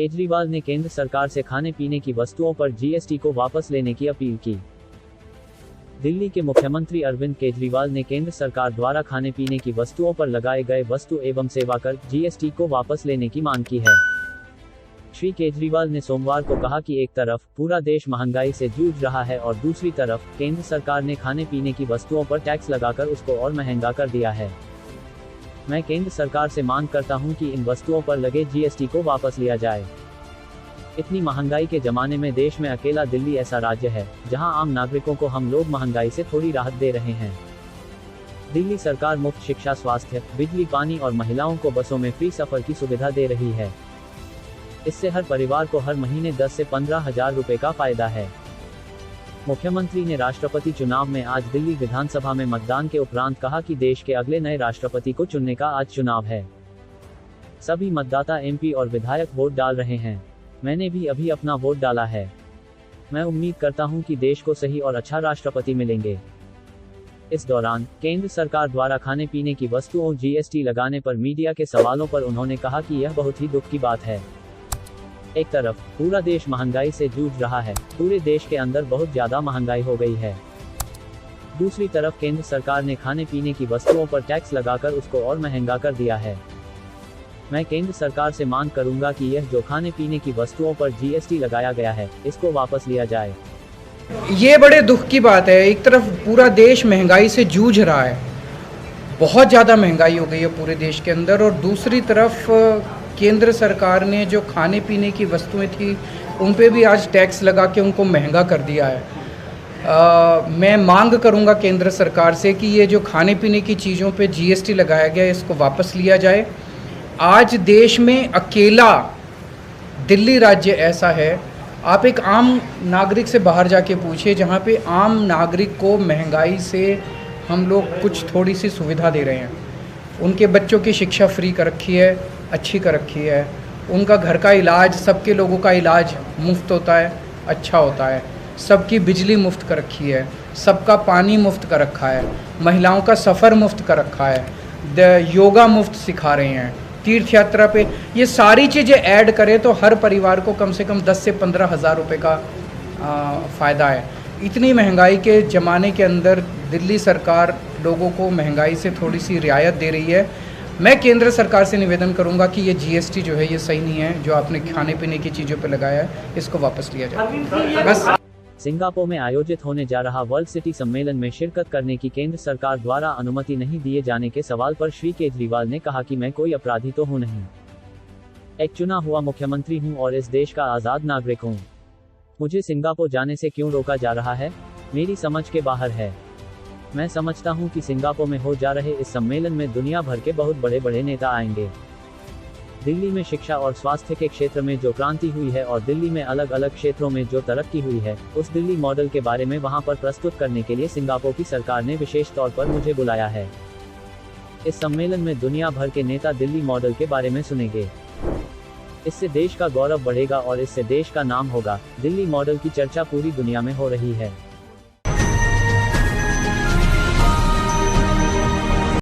केजरीवाल ने केंद्र सरकार से खाने पीने की वस्तुओं पर जीएसटी को वापस लेने की अपील की। दिल्ली के मुख्यमंत्री अरविंद केजरीवाल ने केंद्र सरकार द्वारा खाने पीने की वस्तुओं पर लगाए गए वस्तु एवं सेवा कर जीएसटी को वापस लेने की मांग की है। श्री केजरीवाल ने सोमवार को कहा कि एक तरफ पूरा देश महंगाई से जूझ रहा है और दूसरी तरफ केंद्र सरकार ने खाने पीने की वस्तुओं पर टैक्स लगाकर उसको और महंगा कर दिया है। मैं केंद्र सरकार से मांग करता हूं कि इन वस्तुओं पर लगे जीएसटी को वापस लिया जाए। इतनी महंगाई के जमाने में देश में अकेला दिल्ली ऐसा राज्य है जहां आम नागरिकों को हम लोग महंगाई से थोड़ी राहत दे रहे हैं। दिल्ली सरकार मुफ्त शिक्षा, स्वास्थ्य, बिजली, पानी और महिलाओं को बसों में फ्री सफर की सुविधा दे रही है। इससे हर परिवार को हर महीने 10 से 15 हजार रुपए का फायदा है। मुख्यमंत्री ने राष्ट्रपति चुनाव में आज दिल्ली विधानसभा में मतदान के उपरांत कहा कि देश के अगले नए राष्ट्रपति को चुनने का आज चुनाव है। सभी मतदाता एमपी और विधायक वोट डाल रहे हैं। मैंने भी अभी अपना वोट डाला है। मैं उम्मीद करता हूं कि देश को सही और अच्छा राष्ट्रपति मिलेंगे। इस दौरान केंद्र सरकार द्वारा खाने पीने की वस्तुओं जीएसटी लगाने पर मीडिया के सवालों पर उन्होंने कहा कि यह बहुत ही दुख की बात है। एक तरफ पूरा देश महंगाई से जूझ रहा है, पूरे देश के अंदर बहुत ज्यादा महंगाई हो गई है। दूसरी तरफ केंद्र सरकार ने खाने पीने की वस्तुओं पर टैक्स लगाकर उसको और महंगा कर दिया है। मैं केंद्र सरकार से मांग करूंगा कि यह जो खाने पीने की वस्तुओं पर जीएसटी लगाया गया है, इसको वापस लिया जाए। ये बड़े दुख की बात है। एक तरफ पूरा देश महंगाई से जूझ रहा है, बहुत ज़्यादा महंगाई हो गई है पूरे देश के अंदर, और दूसरी तरफ केंद्र सरकार ने जो खाने पीने की वस्तुएं थी उन पे भी आज टैक्स लगा के उनको महंगा कर दिया है। मैं मांग करूंगा केंद्र सरकार से कि ये जो खाने पीने की चीज़ों पे जीएसटी लगाया गया है, इसको वापस लिया जाए। आज देश में अकेला दिल्ली राज्य ऐसा है, आप एक आम नागरिक से बाहर जाके पूछिए, जहाँ पे आम नागरिक को महंगाई से हम लोग कुछ थोड़ी सी सुविधा दे रहे हैं। उनके बच्चों की शिक्षा फ्री कर रखी है, अच्छी कर रखी है। उनका घर का इलाज, सबके लोगों का इलाज मुफ्त होता है, अच्छा होता है। सबकी बिजली मुफ्त कर रखी है, सबका पानी मुफ्त कर रखा है, महिलाओं का सफ़र मुफ्त कर रखा है, योगा मुफ्त सिखा रहे हैं, तीर्थ यात्रा पे। ये सारी चीज़ें ऐड करें तो हर परिवार को कम से कम 10 से 15 हज़ार रुपये का फ़ायदा है। इतनी महंगाई के ज़माने के अंदर दिल्ली सरकार लोगों को महंगाई से थोड़ी सी रियायत दे रही है। मैं केंद्र सरकार से निवेदन करूंगा कि ये जीएसटी जो है ये सही नहीं है, जो आपने खाने पीने की चीज़ों पर लगाया है, इसको वापस लिया जाए। बस। सिंगापुर में आयोजित होने जा रहा वर्ल्ड सिटी सम्मेलन में शिरकत करने की केंद्र सरकार द्वारा अनुमति नहीं दिए जाने के सवाल पर श्री केजरीवाल ने कहा कि मैं कोई अपराधी तो हूं नहीं, एक चुना हुआ मुख्यमंत्री हूं और इस देश का आज़ाद नागरिक हूं। मुझे सिंगापुर जाने से क्यों रोका जा रहा है, मेरी समझ के बाहर है। मैं समझता हूं कि सिंगापुर में हो जा रहे इस सम्मेलन में दुनिया भर के बहुत बड़े बड़े नेता आएंगे। दिल्ली में शिक्षा और स्वास्थ्य के क्षेत्र में जो क्रांति हुई है और दिल्ली में अलग अलग क्षेत्रों में जो तरक्की हुई है, उस दिल्ली मॉडल के बारे में वहां पर प्रस्तुत करने के लिए सिंगापुर की सरकार ने विशेष तौर पर मुझे बुलाया है। इस सम्मेलन में दुनिया भर के नेता दिल्ली मॉडल के बारे में सुनेंगे। इससे देश का गौरव बढ़ेगा और इससे देश का नाम होगा। दिल्ली मॉडल की चर्चा पूरी दुनिया में हो रही है।